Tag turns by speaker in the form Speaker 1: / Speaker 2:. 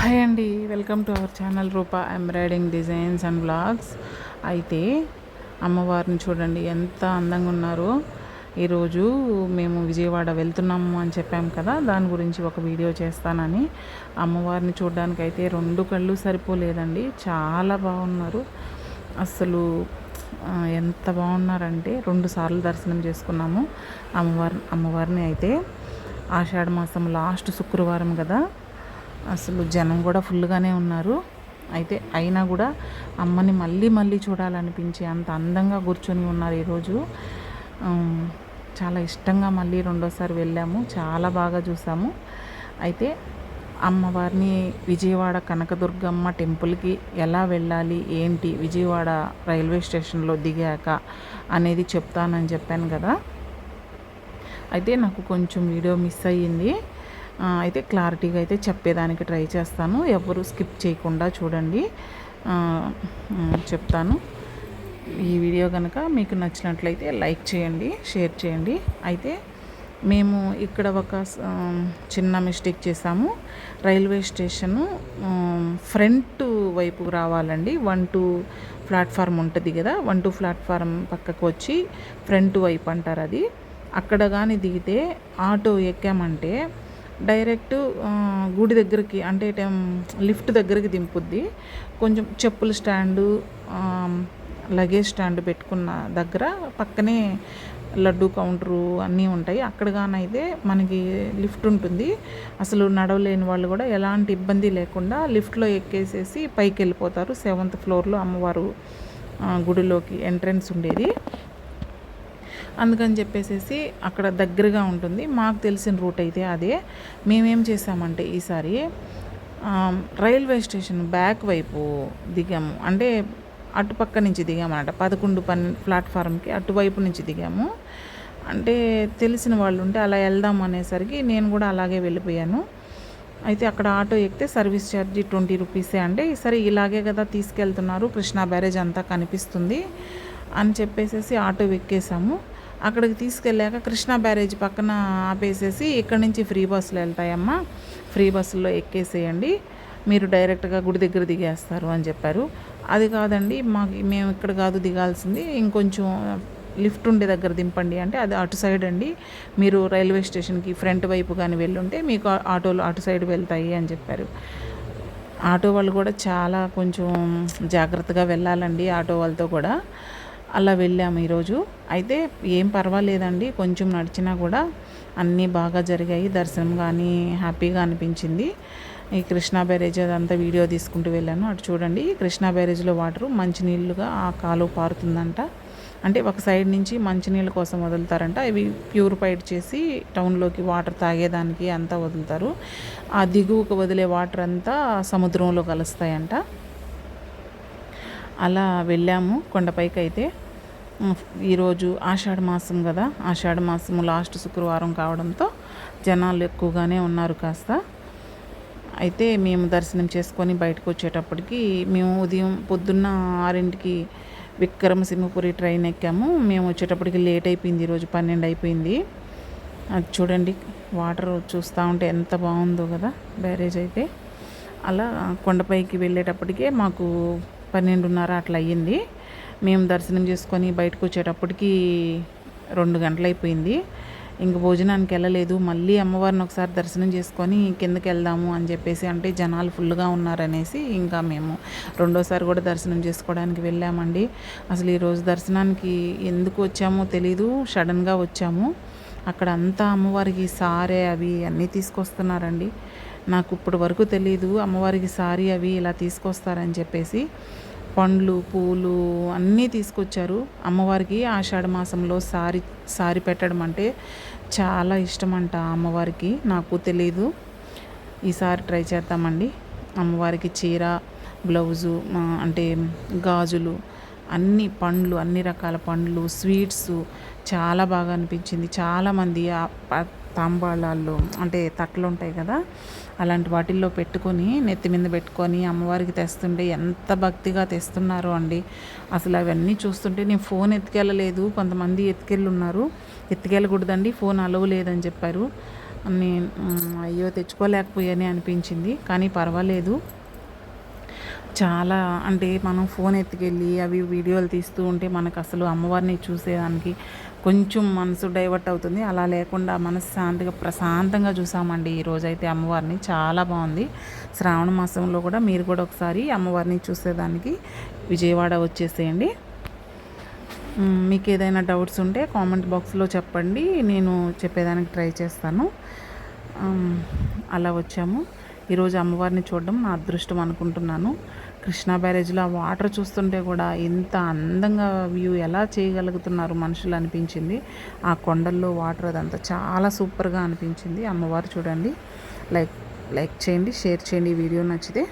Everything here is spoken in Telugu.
Speaker 1: హాయ్ అండి, welcome to our channel Rupa embroidering designs and blogs. అయితే అమ్మవారిని చూడండి ఎంత అందంగా ఉన్నారో. ఈరోజు మేము విజయవాడ వెళ్తున్నాము అని చెప్పాము కదా, దాని గురించి ఒక వీడియో చేస్తానని. అమ్మవారిని చూడడానికి అయితే రెండు కళ్ళు సరిపోలేదండి, చాలా బాగున్నారు అసలు. ఎంత బాగున్నారంటే 2 సార్లు దర్శనం చేసుకున్నాము అమ్మవారిని. అయితే ఆషాఢ మాసం లాస్ట్ శుక్రవారం కదా, అసలు జనం కూడా ఫుల్గానే ఉన్నారు. అయితే అయినా కూడా అమ్మని మళ్ళీ మళ్ళీ చూడాలనిపించి అంత అందంగా కూర్చొని ఉన్నారు ఈరోజు. చాలా ఇష్టంగా మళ్ళీ రెండోసారి వెళ్ళాము, చాలా బాగా చూసాము. అయితే అమ్మవారిని విజయవాడ కనకదుర్గమ్మ టెంపుల్కి ఎలా వెళ్ళాలి ఏంటి, విజయవాడ రైల్వే స్టేషన్లో దిగాక అనేది చెప్తానని చెప్పాను కదా. అయితే నాకు కొంచెం వీడియో మిస్ అయ్యింది. అయితే క్లారిటీగా అయితే చెప్పేదానికి ట్రై చేస్తాను, ఎవరు స్కిప్ చేయకుండా చూడండి. చెప్తాను. ఈ వీడియో కనుక మీకు నచ్చినట్లయితే లైక్ చేయండి, షేర్ చేయండి. అయితే మేము ఇక్కడ ఒక చిన్న మిస్టేక్ చేసాము. రైల్వే స్టేషను ఫ్రంట్ వైపు రావాలండి. 1-2 ప్లాట్ఫామ్ ఉంటుంది కదా, 1-2 ప్లాట్ఫామ్ పక్కకు వచ్చి ఫ్రంట్ వైపు అంటారు అది. అక్కడ కానీ దిగితే ఆటో ఎక్కామంటే డైరెక్ట్ గుడి దగ్గరికి, అంటే లిఫ్ట్ దగ్గరికి దింపుద్ది. కొంచెం చెప్పుల స్టాండు, లగేజ్ స్టాండ్ పెట్టుకున్న దగ్గర పక్కనే లడ్డు కౌంటరు అన్నీ ఉంటాయి. అక్కడ కానైతే మనకి లిఫ్ట్ ఉంటుంది. అసలు నడవలేని వాళ్ళు కూడా ఎలాంటి ఇబ్బంది లేకుండా లిఫ్ట్లో ఎక్కేసేసి పైకి వెళ్ళిపోతారు. 7th ఫ్లోర్లో అమ్మవారు గుడిలోకి ఎంట్రన్స్ ఉండేది. అందుకని చెప్పేసి అక్కడ దగ్గరగా ఉంటుంది. మాకు తెలిసిన రూట్ అయితే అదే. మేమేం చేసామంటే ఈసారి రైల్వే స్టేషన్ బ్యాక్ వైపు దిగాము. అంటే అటుపక్క నుంచి దిగామన్నమాట. 11 ప్లాట్ఫారంకి అటువైపు నుంచి దిగాము. అంటే తెలిసిన వాళ్ళు ఉంటే అలా వెళ్దాం అనేసరికి నేను కూడా అలాగే వెళ్ళిపోయాను. అయితే అక్కడ ఆటో ఎక్కితే సర్వీస్ ఛార్జీ 20 రూపీసే. అంటే సరే ఇలాగే కదా తీసుకెళ్తున్నారు, కృష్ణా బ్యారేజ్ అంతా కనిపిస్తుంది అని చెప్పేసి ఆటో ఎక్కేసాము. అక్కడికి తీసుకెళ్ళాక కృష్ణా బ్యారేజ్ పక్కన ఆపేసేసి, ఇక్కడ నుంచి ఫ్రీ బస్సులు వెళ్తాయమ్మా, ఫ్రీ బస్సుల్లో ఎక్కేసేయండి, మీరు డైరెక్ట్గా గుడి దగ్గర దిగేస్తారు అని చెప్పారు. అది కాదండి, మేము ఇక్కడ కాదు దిగాల్సింది, ఇంకొంచెం లిఫ్ట్ ఉండే దగ్గర దింపండి అంటే అది అటు సైడ్ అండి, మీరు రైల్వే స్టేషన్కి ఫ్రంట్ వైపు కానీ వెళ్ళుంటే మీకు ఆటోలు అటు సైడ్ వెళ్తాయి అని చెప్పారు. ఆటో వాళ్ళు కూడా చాలా కొంచెం జాగ్రత్తగా వెళ్ళాలండి, ఆటో వాళ్ళతో కూడా. అలా వెళ్ళాము ఈరోజు. అయితే ఏం పర్వాలేదండి, కొంచెం నడిచినా కూడా అన్నీ బాగా జరిగాయి. దర్శనం కానీ హ్యాపీగా అనిపించింది. ఈ కృష్ణా బ్యారేజ్ అదంతా వీడియో తీసుకుంటూ వెళ్ళాను. అటు చూడండి, కృష్ణా బ్యారేజ్లో వాటరు మంచినీళ్ళుగా ఆ కాలువ పారుతుందంట. అంటే ఒక సైడ్ నుంచి మంచినీళ్ళ కోసం వదులుతారంట, ఇవి ప్యూరిఫైడ్ చేసి టౌన్లోకి వాటర్ తాగేదానికి అంతా వదులుతారు. ఆ దిగువకు వదిలే వాటర్ అంతా సముద్రంలో కలుస్తాయంట. అలా వెళ్ళాము కొండపైకి. అయితే ఈరోజు ఆషాఢ మాసం కదా, ఆషాఢ మాసం లాస్ట్ శుక్రవారం కావడంతో జనాలు ఎక్కువగానే ఉన్నారు కాస్త. అయితే మేము దర్శనం చేసుకొని బయటకు వచ్చేటప్పటికి మేము ఉదయం పొద్దున్న 6ంటికి విక్రమసింహపురి ట్రైన్ ఎక్కాము. మేము వచ్చేటప్పటికి లేట్ అయిపోయింది, ఈరోజు 12 అయిపోయింది. అది చూడండి, వాటర్ చూస్తూ ఉంటే ఎంత బాగుందో కదా బ్యారేజ్. అయితే అలా కొండపైకి వెళ్ళేటప్పటికే మాకు 12:30 అట్లా అయ్యింది. మేము దర్శనం చేసుకొని బయటకు వచ్చేటప్పటికి 2 గంటలు అయిపోయింది. ఇంక భోజనానికి వెళ్ళలేదు. మళ్ళీ అమ్మవారిని ఒకసారి దర్శనం చేసుకొని కిందకి వెళ్దాము అని చెప్పేసి, అంటే జనాలు ఫుల్గా ఉన్నారనేసి ఇంకా మేము రెండోసారి కూడా దర్శనం చేసుకోవడానికి వెళ్ళామండి. అసలు ఈరోజు దర్శనానికి ఎందుకు వచ్చామో తెలీదు, సడన్గా వచ్చాము. అక్కడ అంతా అమ్మవారికి సారే అవి అన్నీ తీసుకొస్తున్నారండి. నాకు ఇప్పటి వరకు తెలీదు అమ్మవారికి సారీ అవి ఇలా తీసుకొస్తారని చెప్పేసి. పండ్లు, పూలు అన్నీ తీసుకొచ్చారు. అమ్మవారికి ఆషాఢ మాసంలో సారీ పెట్టడం అంటే చాలా ఇష్టమంట అమ్మవారికి, నాకు తెలీదు. ఈసారి ట్రై చేద్దామండి. అమ్మవారికి చీర, బ్లౌజు, అంటే గాజులు, అన్ని పండ్లు, అన్ని రకాల పండ్లు, స్వీట్స్ చాలా బాగా అనిపించింది. చాలామంది తాంబాళాల్లో, అంటే తట్టలు ఉంటాయి కదా, అలాంటి వాటిల్లో పెట్టుకొని నెత్తి మీద పెట్టుకొని అమ్మవారికి తెస్తుంటే ఎంత భక్తిగా తెస్తున్నారో అండి. అసలు అవన్నీ చూస్తుంటే నేను ఫోన్ ఎత్తుకెళ్ళలేదు, కొంతమంది ఎత్తుకెళ్ళున్నారు. ఎత్తుకెళ్ళకూడదండి, ఫోన్ అలవ్ లేదని చెప్పారు. నేను అయ్యో తెచ్చుకోలేకపోయానే అనిపించింది, కానీ పర్వాలేదు. చాలా అంటే మనం ఫోన్ ఎత్తుకెళ్ళి అవి వీడియోలు తీస్తూ ఉంటే మనకు అసలు అమ్మవారిని చూసేదానికి కొంచెం మనసు డైవర్ట్ అవుతుంది. అలా లేకుండా మనశ్శాంతిగా ప్రశాంతంగా చూసామండి ఈరోజైతే అమ్మవారిని. చాలా బాగుంది. శ్రావణ మాసంలో కూడా మీరు కూడా ఒకసారి అమ్మవారిని చూసేదానికి విజయవాడ వచ్చేసేయండి. మీకు ఏదైనా డౌట్స్ ఉంటే కామెంట్ బాక్స్లో చెప్పండి, నేను చెప్పేదానికి ట్రై చేస్తాను. అలా వచ్చాము. ఈరోజు అమ్మవారిని చూడడం నా అదృష్టం అనుకుంటున్నాను. కృష్ణా బ్యారేజ్లో ఆ వాటర్ చూస్తుంటే కూడా ఎంత అందంగా వ్యూ ఎలా చేయగలుగుతున్నారు మనుషులు అనిపించింది. ఆ కొండల్లో వాటర్ అదంతా చాలా సూపర్గా అనిపించింది. అమ్మవారు చూడండి. లైక్ చేయండి, షేర్ చేయండి ఈ వీడియో నచ్చితే.